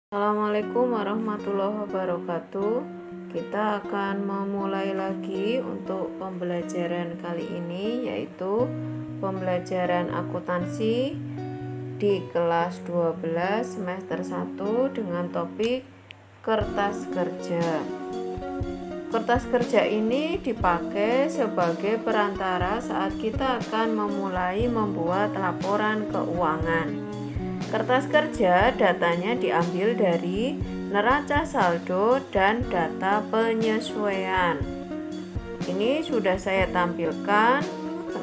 Assalamualaikum warahmatullahi wabarakatuh. Kita akan memulai lagi untuk pembelajaran kali ini, yaitu pembelajaran akuntansi di kelas 12 semester 1 dengan topik kertas kerja. Kertas kerja ini dipakai sebagai perantara saat kita akan memulai membuat laporan keuangan. Kertas kerja datanya diambil dari neraca saldo dan data penyesuaian. Ini sudah saya tampilkan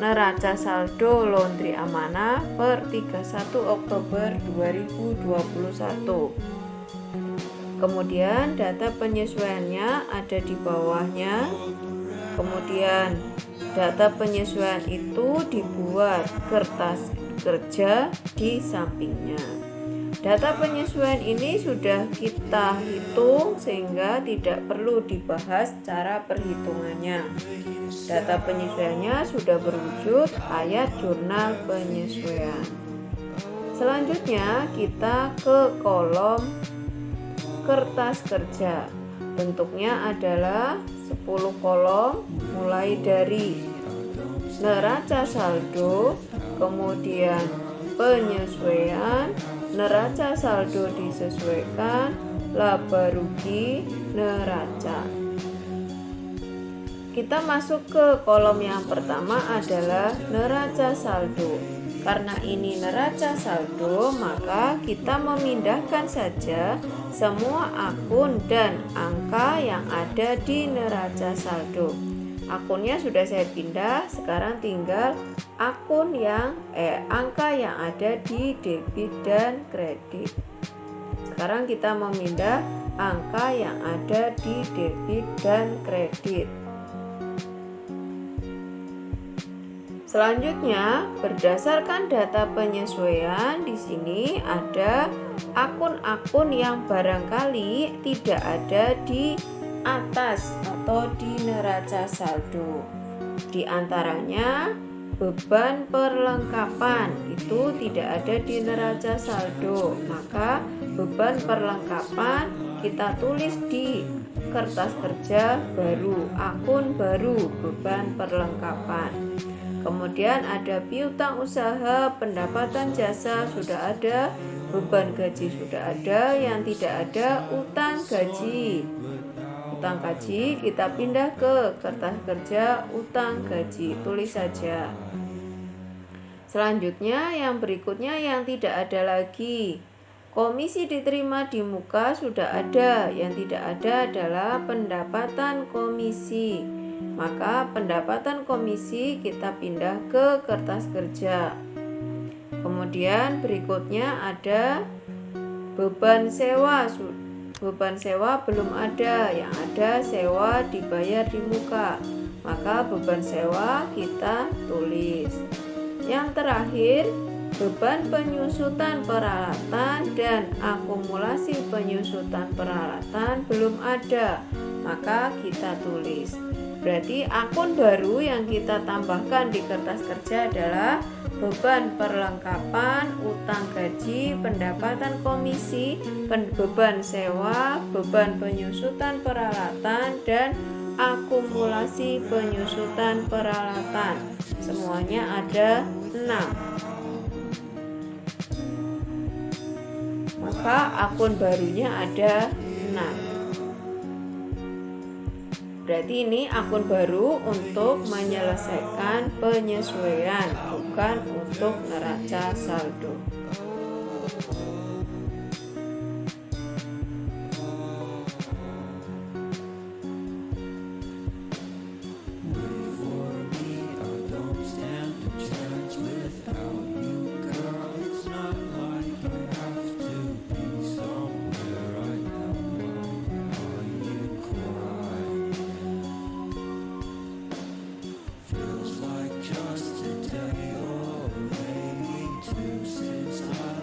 neraca saldo laundry amanah per 31 Oktober 2021. Kemudian data penyesuaiannya ada di bawahnya. Kemudian data penyesuaian itu dibuat kertas kerja di sampingnya. Data penyesuaian ini sudah kita hitung sehingga tidak perlu dibahas cara perhitungannya. Data penyesuaiannya sudah berwujud ayat jurnal penyesuaian. Selanjutnya kita ke kolom kertas kerja. Bentuknya adalah 10 kolom mulai dari neraca saldo, kemudian penyesuaian, neraca saldo disesuaikan, laba rugi, neraca. Kita masuk ke kolom yang pertama adalah neraca saldo. Karena ini neraca saldo, maka kita memindahkan saja semua akun dan angka yang ada di neraca saldo. Akunnya sudah saya pindah, sekarang tinggal angka yang ada di debit dan kredit. Sekarang kita memindah angka yang ada di debit dan kredit. Selanjutnya, berdasarkan data penyesuaian, di sini ada akun-akun yang barangkali tidak ada di atas atau di neraca saldo. Di antaranya beban perlengkapan itu tidak ada di neraca saldo, maka beban perlengkapan kita tulis di kertas kerja baru, akun baru beban perlengkapan. Kemudian ada piutang usaha, pendapatan jasa sudah ada, beban gaji sudah ada, yang tidak ada utang gaji. Utang gaji kita pindah ke kertas kerja utang gaji, tulis saja. Selanjutnya yang berikutnya yang tidak ada lagi. Komisi diterima di muka sudah ada, yang tidak ada adalah pendapatan komisi. Maka pendapatan komisi kita pindah ke kertas kerja. Kemudian berikutnya ada beban sewa. Beban sewa belum ada, yang ada sewa dibayar di muka, maka beban sewa kita tulis. Yang terakhir, beban penyusutan peralatan dan akumulasi penyusutan peralatan belum ada, maka kita tulis. Berarti akun baru yang kita tambahkan di kertas kerja adalah beban perlengkapan, utang gaji, pendapatan komisi, beban sewa, beban penyusutan peralatan, dan akumulasi penyusutan peralatan. Semuanya ada 6. Maka akun barunya ada 6. Berarti ini akun baru untuk menyelesaikan penyesuaian, bukan untuk neraca saldo. Since I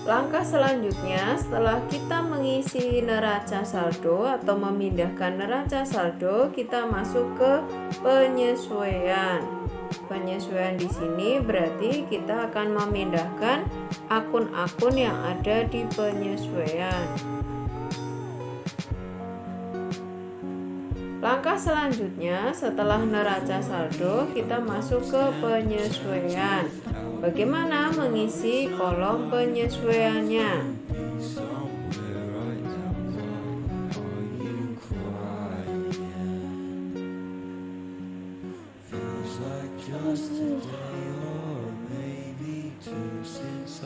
Langkah selanjutnya, setelah kita mengisi neraca saldo atau memindahkan neraca saldo, kita masuk ke penyesuaian. Penyesuaian di sini berarti kita akan memindahkan akun-akun yang ada di penyesuaian. Langkah selanjutnya, setelah neraca saldo, kita masuk ke penyesuaian. Bagaimana mengisi kolom penyesuaiannya?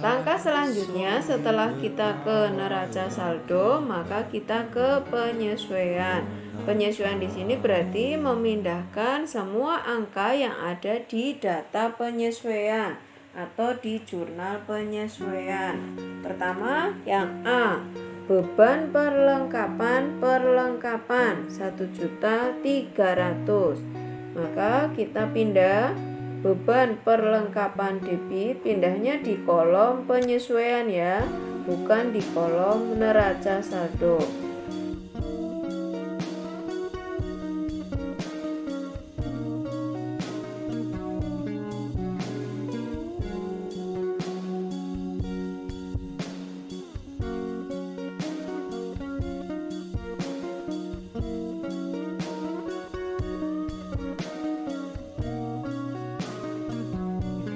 Langkah selanjutnya, setelah kita ke neraca saldo, maka kita ke penyesuaian. Penyesuaian di sini berarti memindahkan semua angka yang ada di data penyesuaian atau di jurnal penyesuaian. Pertama, yang A, beban perlengkapan 1.300.000. Maka kita pindah beban perlengkapan debit, pindahnya di kolom penyesuaian ya, bukan di kolom neraca saldo.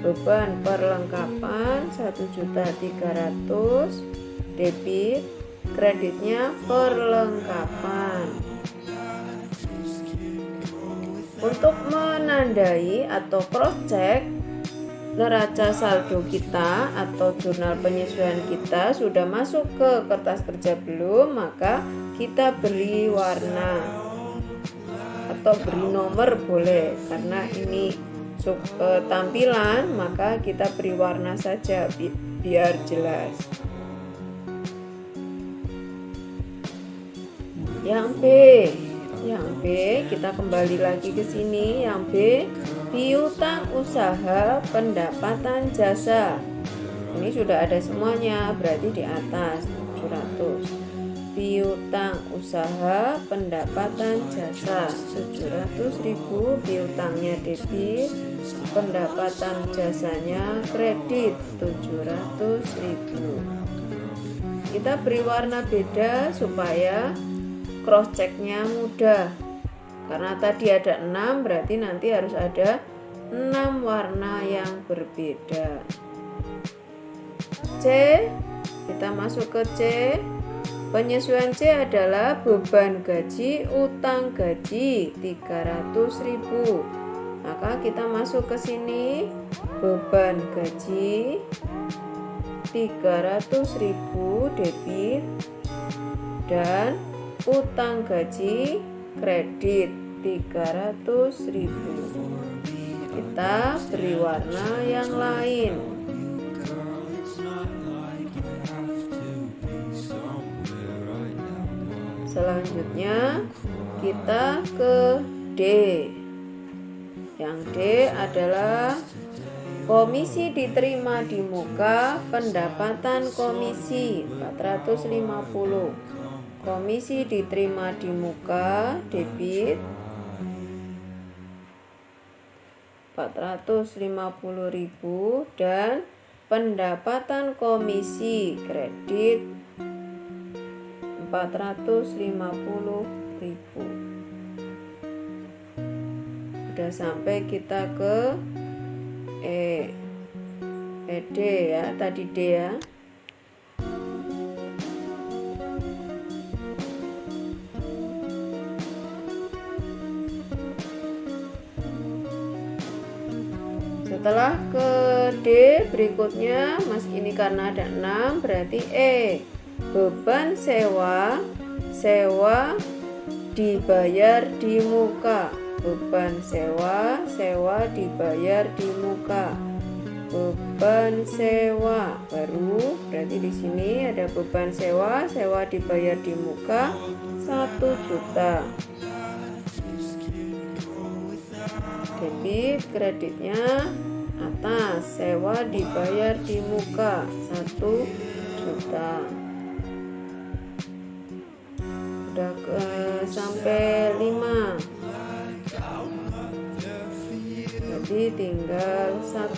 Beban perlengkapan 1.300.000, debit, kreditnya perlengkapan. Untuk menandai atau cross check neraca saldo kita atau jurnal penyesuaian kita sudah masuk ke kertas kerja belum, maka kita beri warna atau beri nomor boleh, karena ini tampilan, maka kita beri warna saja biar jelas. Yang B kita kembali lagi ke sini. Yang B, piutang usaha pendapatan jasa. Ini sudah ada semuanya, berarti di atas 700. Piutang usaha pendapatan jasa 700.000, piutangnya debit, pendapatan jasanya kredit 700.000. Kita beri warna beda supaya cross checknya mudah. Karena tadi ada 6, berarti nanti harus ada 6 warna yang berbeda. C, kita masuk ke C. Penyesuaian C adalah beban gaji, utang gaji 300.000. Maka kita masuk ke sini, beban gaji 300.000 debit dan utang gaji kredit 300.000. Kita beri warna yang lain. Selanjutnya kita ke D. Yang D adalah komisi diterima di muka, pendapatan komisi 450. Komisi diterima di muka debit 450.000 dan pendapatan komisi kredit 450.000. Udah sampai kita ke D ya, tadi D ya. Setelah ke D berikutnya, ini karena ada 6 berarti beban sewa dibayar di muka. Beban sewa dibayar di muka. Beban sewa baru, berarti di sini ada beban sewa dibayar di muka 1 juta. Debit, kreditnya atas, sewa dibayar di muka 1 juta. Udah sampai 5, jadi tinggal 1.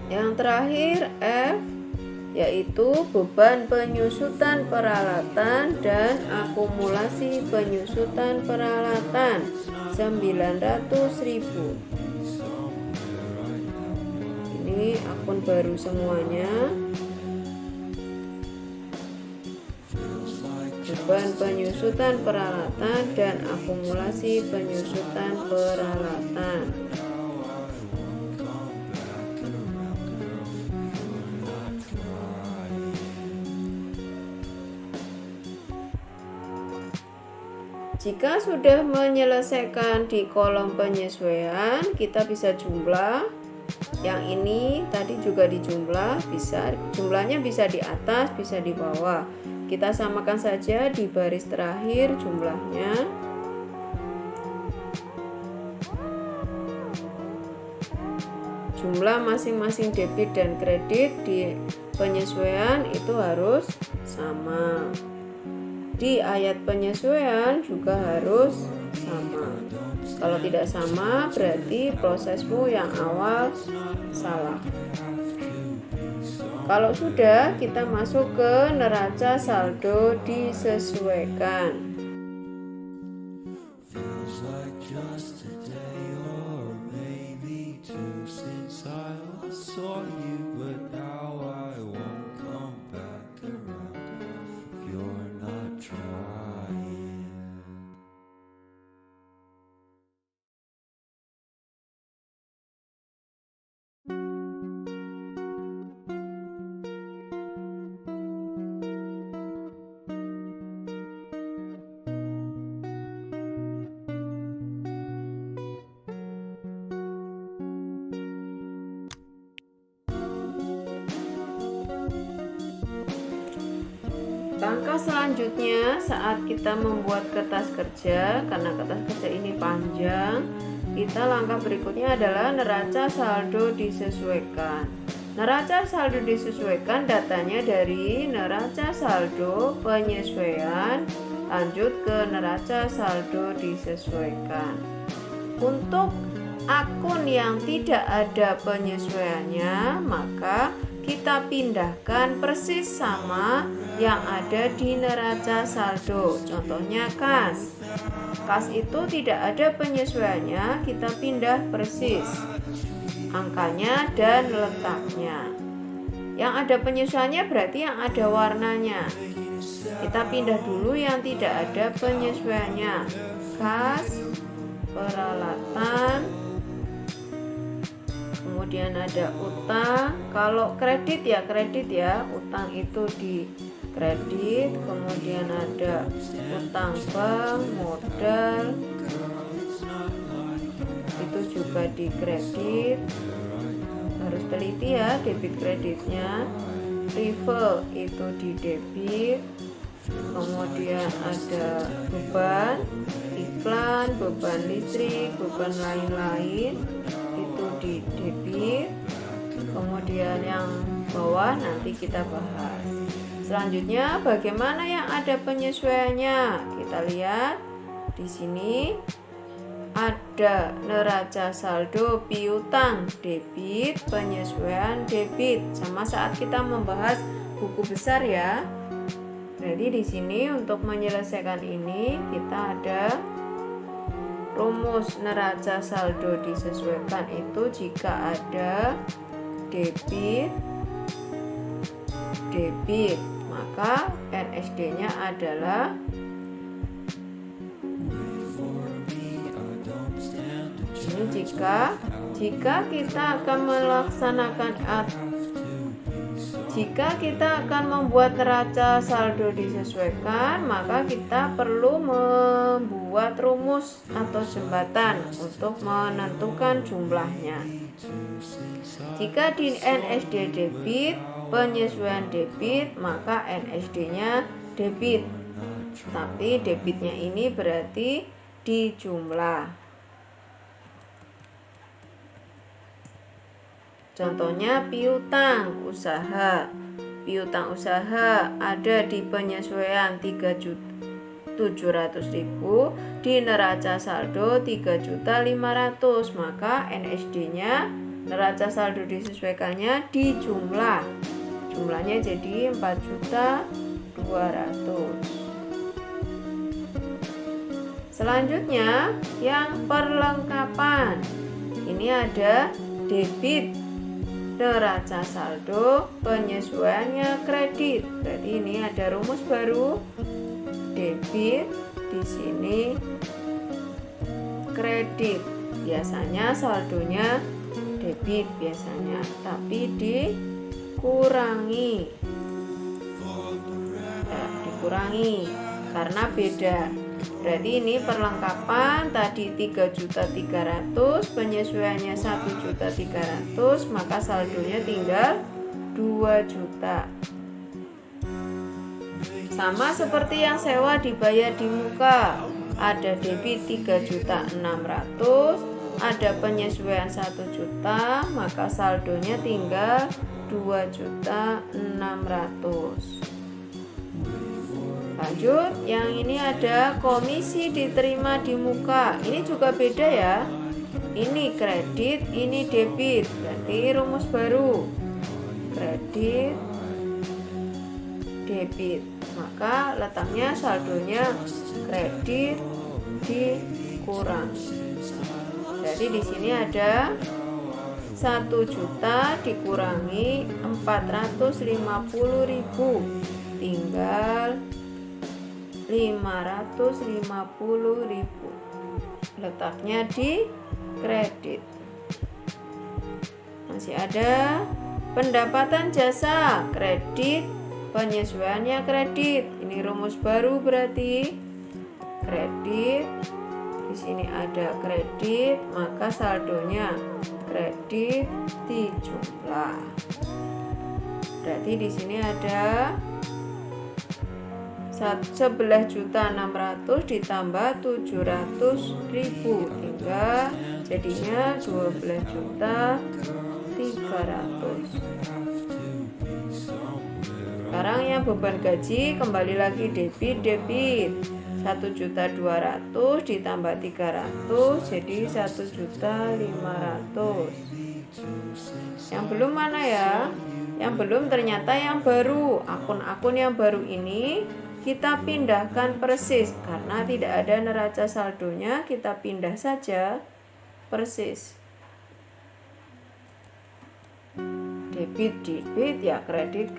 Yang terakhir F, yaitu beban penyusutan peralatan dan akumulasi penyusutan peralatan 900.000. Ini akun baru semuanya. Beban penyusutan peralatan dan akumulasi penyusutan peralatan. Jika sudah menyelesaikan di kolom penyesuaian, kita bisa jumlah. Yang ini tadi juga dijumlah, jumlahnya bisa di atas, bisa di bawah. Kita samakan saja di baris terakhir jumlahnya. Jumlah masing-masing debit dan kredit di penyesuaian itu harus sama. Di ayat penyesuaian juga harus sama. Kalau tidak sama, berarti prosesmu yang awal salah. Kalau sudah, kita masuk ke neraca saldo disesuaikan. Langkah selanjutnya saat kita membuat kertas kerja, karena kertas kerja ini panjang, langkah berikutnya adalah neraca saldo disesuaikan. Neraca saldo disesuaikan datanya dari neraca saldo penyesuaian, lanjut ke neraca saldo disesuaikan. Untuk akun yang tidak ada penyesuaiannya, maka kita pindahkan persis sama yang ada di neraca saldo. Contohnya kas. Kas itu tidak ada penyesuaiannya, kita pindah persis angkanya dan letaknya. Yang ada penyesuaiannya berarti yang ada warnanya. Kita pindah dulu yang tidak ada penyesuaiannya. Kas, peralatan, kemudian ada utang. Kalau kredit ya, utang itu di kredit, kemudian ada utang bank, modal, itu juga di kredit. Harus teliti ya debit kreditnya. Rival itu di debit. Kemudian ada beban, iklan, beban listrik, beban lain-lain itu di debit. Kemudian yang bawah nanti kita bahas. Selanjutnya bagaimana yang ada penyesuaiannya? Kita lihat di sini ada neraca saldo piutang debit, penyesuaian debit, sama saat kita membahas buku besar ya. Jadi di sini untuk menyelesaikan ini kita ada rumus neraca saldo disesuaikan itu jika ada debit, maka NSD-nya adalah ini jika kita akan melaksanakan jika kita akan membuat neraca saldo disesuaikan, maka kita perlu membuat rumus atau jembatan untuk menentukan jumlahnya. Jika di NSD debit, penyesuaian debit, maka NSD-nya debit. Tapi debitnya ini berarti di jumlah. Contohnya piutang usaha. Piutang usaha ada di penyesuaian 3.700.000, di neraca saldo 3.500.000. Maka NSD-nya, neraca saldo disesuaikannya di jumlah. Jumlahnya jadi 4.200.000. Selanjutnya yang perlengkapan. Ini ada debit, neraca saldo, penyesuaiannya kredit. Berarti ini ada rumus baru. Debit, di sini kredit. Biasanya saldonya debit biasanya, tapi dikurangi. Ya, dikurangi karena beda. Berarti ini perlengkapan tadi 3.300.000, penyesuaiannya 1.300.000, maka saldonya tinggal 2 juta. Sama seperti yang sewa dibayar di muka. Ada debit 3.600.000, ada penyesuaian 1 juta, maka saldonya tinggal 2.600.000. Lanjut, yang ini ada komisi diterima di muka. Ini juga beda ya. Ini kredit, ini debit. Berarti rumus baru. Kredit, debit. Maka letaknya saldonya kredit dikurangi. Jadi di sini ada 1 juta dikurangi 450.000. Tinggal 550.000. Letaknya di kredit. Masih ada pendapatan jasa, kredit, penyesuaiannya kredit. Ini rumus baru berarti kredit. Di sini ada kredit, maka saldonya kredit dijumlah. Berarti di sini ada 11.600.000 ditambah 700.000, hingga jadinya 12.300.000. Sekarang yang beban gaji kembali lagi debit 1.200.000 ditambah 300 jadi 1.500.000. Yang belum mana ya? Yang belum ternyata yang baru. Akun-akun yang baru ini kita pindahkan persis karena tidak ada neraca saldonya, kita pindah saja persis. Debit ya, kredit.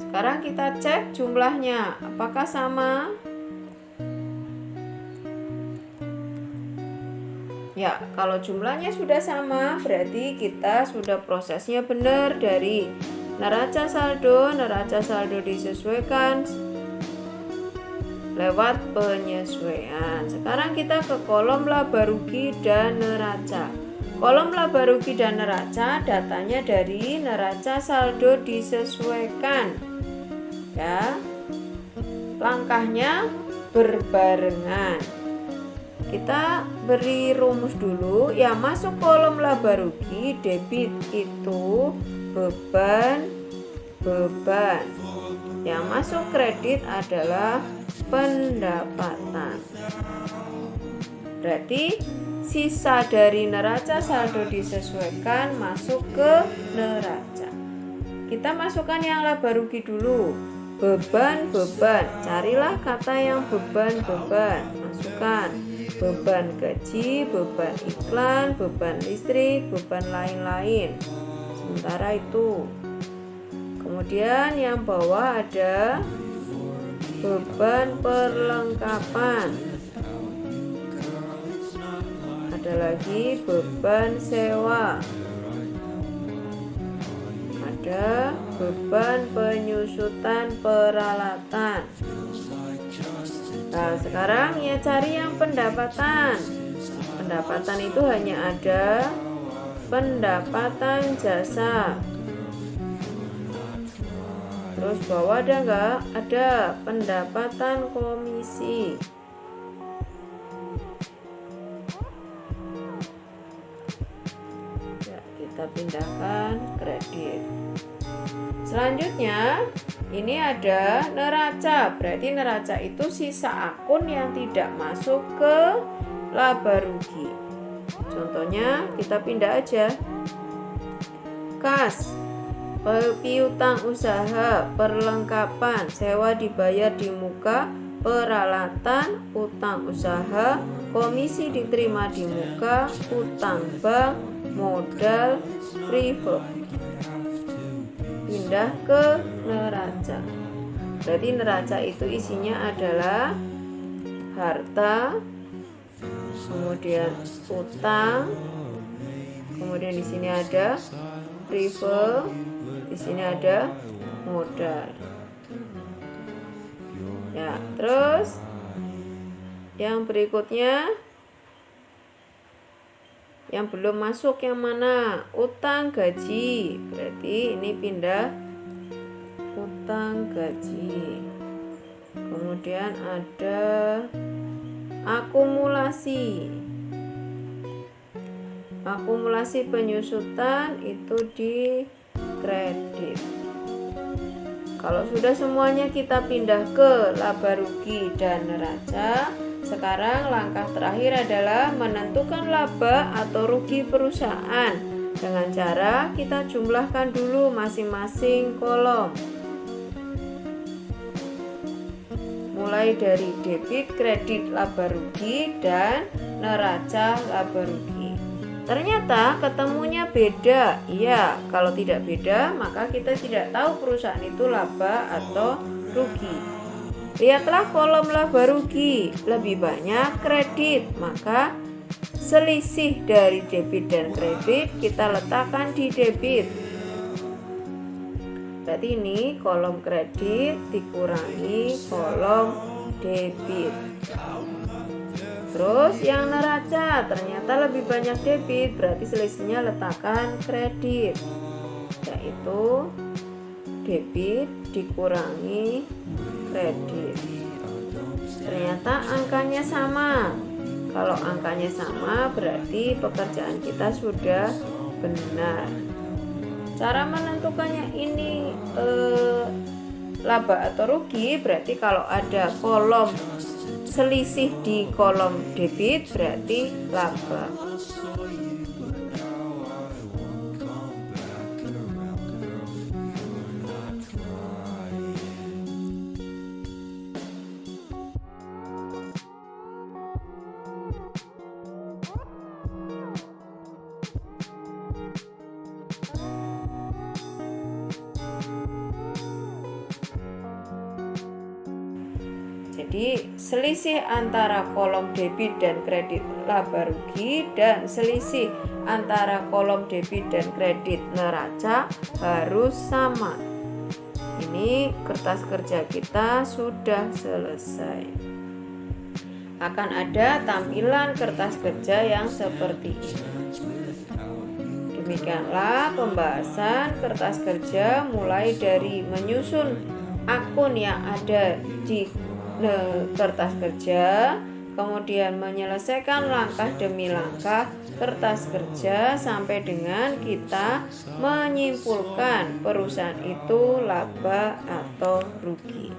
Sekarang kita cek jumlahnya, apakah sama? Ya, kalau jumlahnya sudah sama berarti kita sudah prosesnya benar. Dari neraca saldo disesuaikan lewat penyesuaian. Sekarang kita ke kolom laba rugi dan neraca. Kolom laba rugi dan neraca datanya dari neraca saldo disesuaikan. Ya. Langkahnya berbarengan. Kita beri rumus dulu. Yang masuk kolom laba rugi debit itu beban. Yang masuk kredit adalah pendapatan. Berarti sisa dari neraca saldo disesuaikan masuk ke neraca. Kita masukkan yang laba rugi dulu. Beban. Carilah kata yang beban. Masukkan beban gaji, beban iklan, beban listrik, beban lain-lain. Sementara itu, kemudian yang bawah ada beban perlengkapan. Ada lagi beban sewa. Ada beban penyusutan peralatan. Nah, sekarang ya cari yang pendapatan. Pendapatan itu hanya ada pendapatan jasa. Terus bawah ada enggak? Ada pendapatan komisi. Ya, kita pindahkan kredit. Selanjutnya ini ada neraca, berarti neraca itu sisa akun yang tidak masuk ke laba rugi. Contohnya kita pindah aja. Kas, piutang usaha, perlengkapan, sewa dibayar di muka, peralatan, utang usaha, komisi diterima di muka, utang bank, modal, reverb. Pindah ke neraca. Berarti neraca itu isinya adalah harta, kemudian utang, kemudian di sini ada reverb, di sini ada modal. Ya, terus yang berikutnya yang belum masuk yang mana? Utang gaji. Berarti ini pindah utang gaji. Kemudian ada akumulasi. Akumulasi penyusutan itu di kredit. Kalau sudah semuanya kita pindah ke laba rugi dan neraca, sekarang langkah terakhir adalah menentukan laba atau rugi perusahaan dengan cara kita jumlahkan dulu masing-masing kolom. Mulai dari debit, kredit, laba rugi, dan neraca laba rugi. Ternyata ketemunya beda. Iya, kalau tidak beda maka kita tidak tahu perusahaan itu laba atau rugi. Lihatlah kolom laba rugi, lebih banyak kredit, maka selisih dari debit dan kredit kita letakkan di debit. Berarti ini kolom kredit dikurangi kolom debit. Terus yang neraca ternyata lebih banyak debit, berarti selisihnya letakkan kredit, yaitu debit dikurangi kredit. Ternyata angkanya sama. Kalau angkanya sama berarti pekerjaan kita sudah benar. Cara menentukannya ini laba atau rugi, berarti kalau ada kolom selisih di kolom debit berarti laba. Jadi selisih antara kolom debit dan kredit laba rugi dan selisih antara kolom debit dan kredit neraca harus sama. Ini kertas kerja kita sudah selesai. Akan ada tampilan kertas kerja yang seperti ini. Demikianlah pembahasan kertas kerja mulai dari menyusun akun yang ada di kertas kerja, kemudian menyelesaikan langkah demi langkah kertas kerja sampai dengan kita menyimpulkan perusahaan itu laba atau rugi.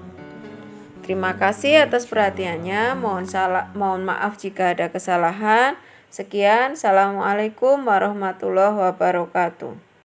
Terima kasih atas perhatiannya. Mohon maaf jika ada kesalahan. Sekian, assalamualaikum warahmatullahi wabarakatuh.